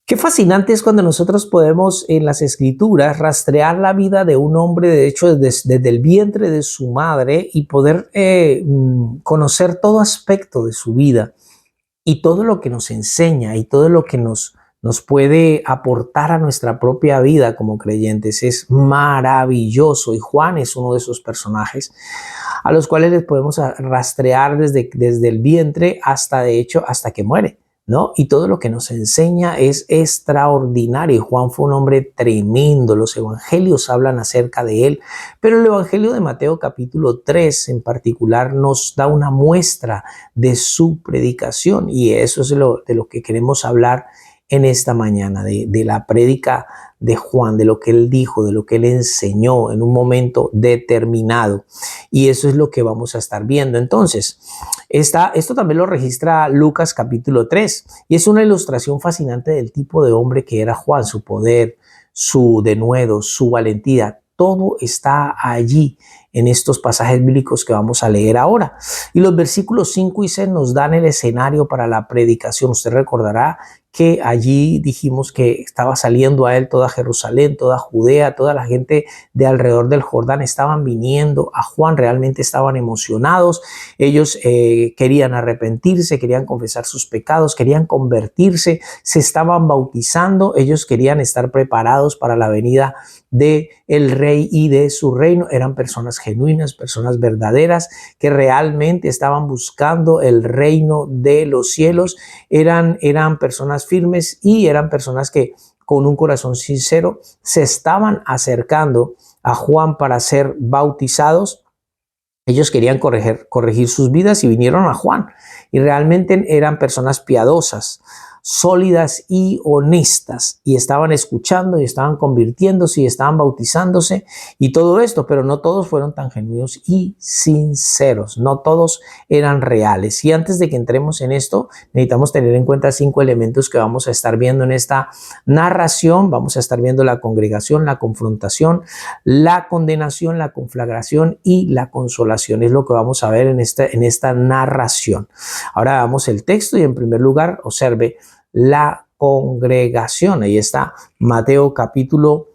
Qué fascinante es cuando nosotros podemos en las escrituras rastrear la vida de un hombre, de hecho, desde el vientre de su madre y poder conocer todo aspecto de su vida y todo lo que nos enseña y todo lo que nos puede aportar a nuestra propia vida como creyentes. Es maravilloso y Juan es uno de esos personajes a los cuales les podemos rastrear desde el vientre hasta, de hecho, hasta que muere, ¿no? Y todo lo que nos enseña es extraordinario. Juan fue un hombre tremendo. Los evangelios hablan acerca de él, pero el evangelio de Mateo capítulo 3 en particular nos da una muestra de su predicación, y eso es de lo que queremos hablar en esta mañana, de la prédica de Juan, de lo que él dijo, de lo que él enseñó en un momento determinado. Y eso es lo que vamos a estar viendo. Entonces, esto también lo registra Lucas capítulo 3 y es una ilustración fascinante del tipo de hombre que era Juan, su poder, su denuedo, su valentía. Todo está allí en estos pasajes bíblicos que vamos a leer ahora. Y los versículos 5 y 6 nos dan el escenario para la predicación. Usted recordará que allí dijimos que estaba saliendo a él toda Jerusalén, toda Judea, toda la gente de alrededor del Jordán estaban viniendo a Juan, realmente estaban emocionados. Ellos querían arrepentirse, querían confesar sus pecados, querían convertirse, se estaban bautizando, ellos querían estar preparados para la venida de el rey y de su reino. Eran personas genuinas, personas verdaderas que realmente estaban buscando el reino de los cielos. Eran personas firmes y eran personas que con un corazón sincero se estaban acercando a Juan para ser bautizados. Ellos querían corregir sus vidas y vinieron a Juan, y realmente eran personas piadosas, sólidas y honestas, y estaban escuchando y estaban convirtiéndose y estaban bautizándose y todo esto, pero no todos fueron tan genuinos y sinceros, no todos eran reales. Y antes de que entremos en esto, necesitamos tener en cuenta 5 elementos que vamos a estar viendo en esta narración. Vamos a estar viendo la congregación, la confrontación, la condenación, la conflagración y la consolación. Es lo que vamos a ver en esta narración. Ahora vamos el texto y en primer lugar observe la congregación. Ahí está Mateo capítulo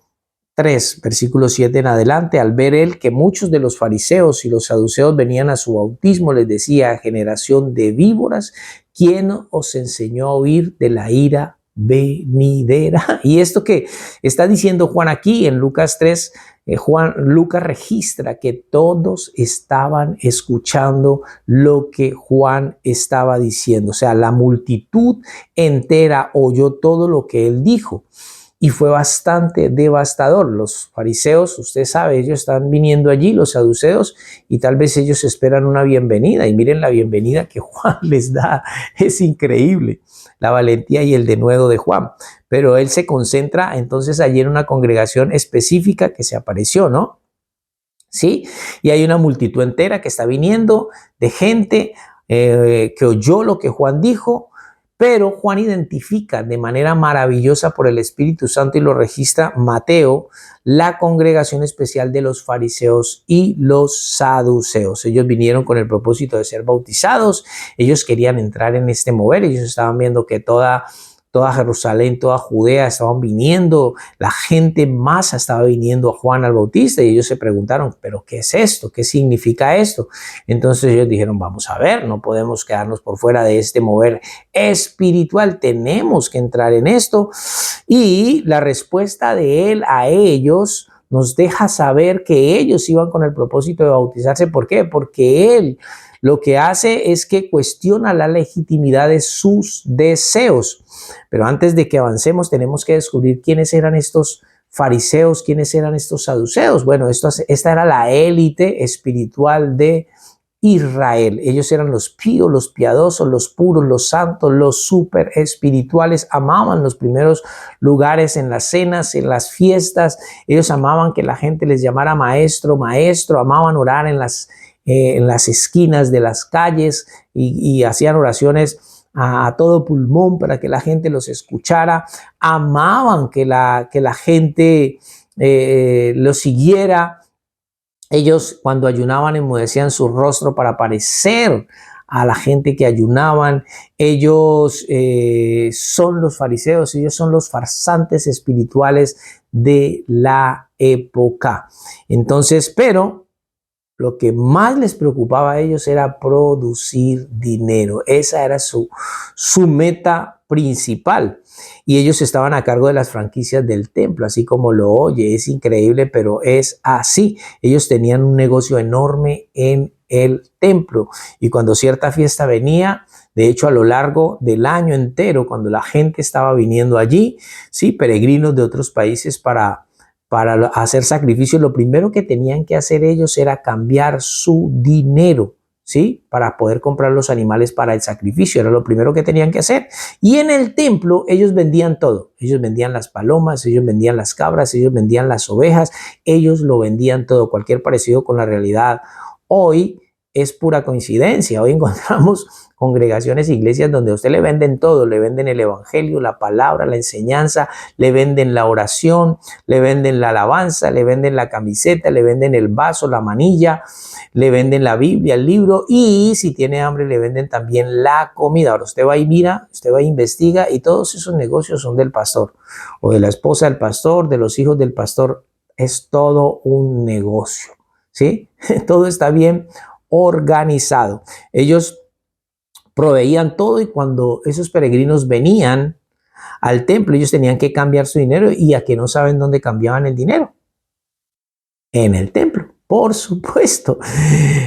3, versículo 7 en adelante. Al ver él que muchos de los fariseos y los saduceos venían a su bautismo, les decía: generación de víboras, ¿quién os enseñó a huir de la ira venidera? Y esto que está diciendo Juan aquí en Lucas 3, Lucas registra que todos estaban escuchando lo que Juan estaba diciendo. O sea, la multitud entera oyó todo lo que él dijo. Y fue bastante devastador. Los fariseos, usted sabe, ellos están viniendo allí, los saduceos, y tal vez ellos esperan una bienvenida. Y miren la bienvenida que Juan les da. Es increíble la valentía y el denuedo de Juan. Pero él se concentra entonces allí en una congregación específica que se apareció, ¿no? ¿Sí? Y hay una multitud entera que está viniendo de gente que oyó lo que Juan dijo. Pero Juan identifica de manera maravillosa por el Espíritu Santo, y lo registra Mateo, la congregación especial de los fariseos y los saduceos. Ellos vinieron con el propósito de ser bautizados. Ellos querían entrar en este mover. Ellos estaban viendo que toda Jerusalén, toda Judea estaban viniendo, la gente masa estaba viniendo a Juan al Bautista, y ellos se preguntaron: ¿pero qué es esto? ¿Qué significa esto? Entonces ellos dijeron: vamos a ver, no podemos quedarnos por fuera de este mover espiritual, tenemos que entrar en esto. Y la respuesta de él a ellos nos deja saber que ellos iban con el propósito de bautizarse. ¿Por qué? Porque él lo que hace es que cuestiona la legitimidad de sus deseos. Pero antes de que avancemos, tenemos que descubrir quiénes eran estos fariseos, quiénes eran estos saduceos. Bueno, esta era la élite espiritual de Israel. Ellos eran los píos, los piadosos, los puros, los santos, los súper espirituales. Amaban los primeros lugares en las cenas, en las fiestas. Ellos amaban que la gente les llamara maestro, maestro. Amaban orar en las esquinas de las calles, y hacían oraciones a todo pulmón para que la gente los escuchara. Amaban que la gente los siguiera. Ellos, cuando ayunaban, enmudecían su rostro para parecer a la gente que ayunaban. Ellos son los fariseos, ellos son los farsantes espirituales de la época. Entonces, pero lo que más les preocupaba a ellos era producir dinero. Esa era su meta principal. Y ellos estaban a cargo de las franquicias del templo, así como lo oye. Es increíble, pero es así. Ellos tenían un negocio enorme en el templo. Y cuando cierta fiesta venía, de hecho, a lo largo del año entero, cuando la gente estaba viniendo allí, sí, peregrinos de otros países para hacer sacrificios, lo primero que tenían que hacer ellos era cambiar su dinero, ¿sí? Para poder comprar los animales para el sacrificio, era lo primero que tenían que hacer. Y en el templo ellos vendían todo. Ellos vendían las palomas, ellos vendían las cabras, ellos vendían las ovejas, ellos lo vendían todo. Cualquier parecido con la realidad hoy es pura coincidencia. Hoy encontramos congregaciones, iglesias donde a usted le venden todo, le venden el evangelio, la palabra, la enseñanza, le venden la oración, le venden la alabanza, le venden la camiseta, le venden el vaso, la manilla, le venden la Biblia, el libro, y si tiene hambre le venden también la comida. Ahora usted va y mira, usted va e investiga, y todos esos negocios son del pastor o de la esposa del pastor, de los hijos del pastor. Es todo un negocio, ¿sí? Todo está bien organizado. Ellos proveían todo, y cuando esos peregrinos venían al templo, ellos tenían que cambiar su dinero. ¿Y a que no saben dónde cambiaban el dinero? En el templo, por supuesto.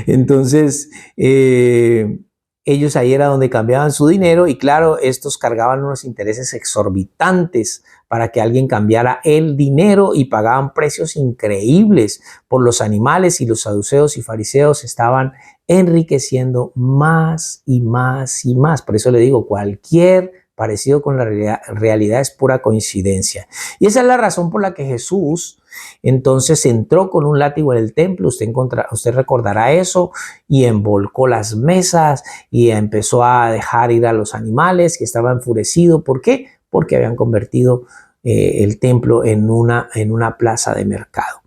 Entonces, ellos ahí era donde cambiaban su dinero, y claro, estos cargaban unos intereses exorbitantes para que alguien cambiara el dinero, y pagaban precios increíbles por los animales, y los saduceos y fariseos estaban enriqueciendo más y más y más. Por eso le digo, cualquier parecido con la realidad es pura coincidencia. Y esa es la razón por la que Jesús entonces entró con un látigo en el templo. Usted recordará eso, y envolcó las mesas y empezó a dejar ir a los animales, que estaba enfurecido. ¿Por qué? Porque habían convertido el templo en una plaza de mercado.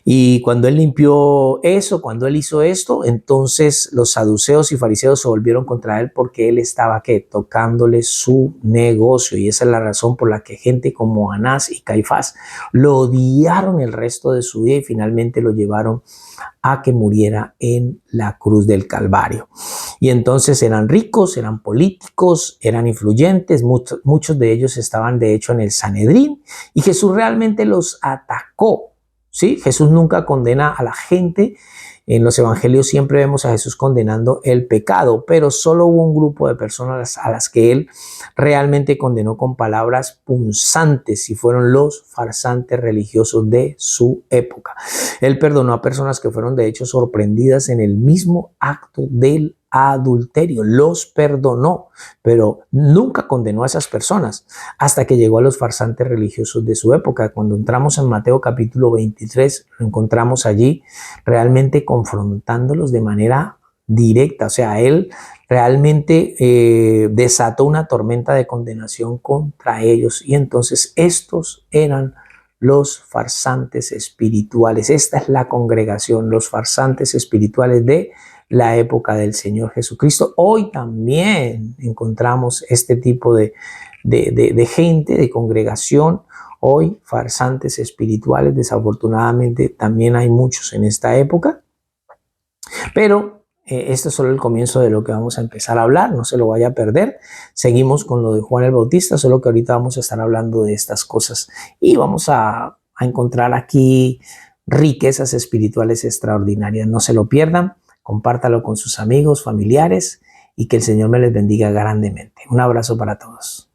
Y cuando él limpió eso, cuando él hizo esto, entonces los saduceos y fariseos se volvieron contra él, porque él estaba ¿qué? Tocándole su negocio. Y esa es la razón por la que gente como Anás y Caifás lo odiaron el resto de su vida, y finalmente lo llevaron a que muriera en la cruz del Calvario. Y entonces eran ricos, eran políticos, eran influyentes, muchos de ellos estaban de hecho en el Sanedrín, y Jesús realmente los atacó. ¿Sí? Jesús nunca condena a la gente. En los evangelios siempre vemos a Jesús condenando el pecado, pero solo hubo un grupo de personas a las que él realmente condenó con palabras punzantes, y fueron los farsantes religiosos de su época. Él perdonó a personas que fueron de hecho sorprendidas en el mismo acto del adulterio. Los perdonó, pero nunca condenó a esas personas, hasta que llegó a los farsantes religiosos de su época. Cuando entramos en Mateo capítulo 23, lo encontramos allí realmente confrontándolos de manera directa. O sea, él realmente desató una tormenta de condenación contra ellos, y entonces estos eran los farsantes espirituales. Esta es la congregación, los farsantes espirituales de la época del Señor Jesucristo. Hoy también encontramos este tipo de gente, de congregación. Hoy, farsantes espirituales, desafortunadamente también hay muchos en esta época. Pero esto es solo el comienzo de lo que vamos a empezar a hablar, no se lo vaya a perder. Seguimos con lo de Juan el Bautista, solo que ahorita vamos a estar hablando de estas cosas, y vamos a encontrar aquí riquezas espirituales extraordinarias. No se lo pierdan. Compártalo con sus amigos, familiares, y que el Señor me les bendiga grandemente. Un abrazo para todos.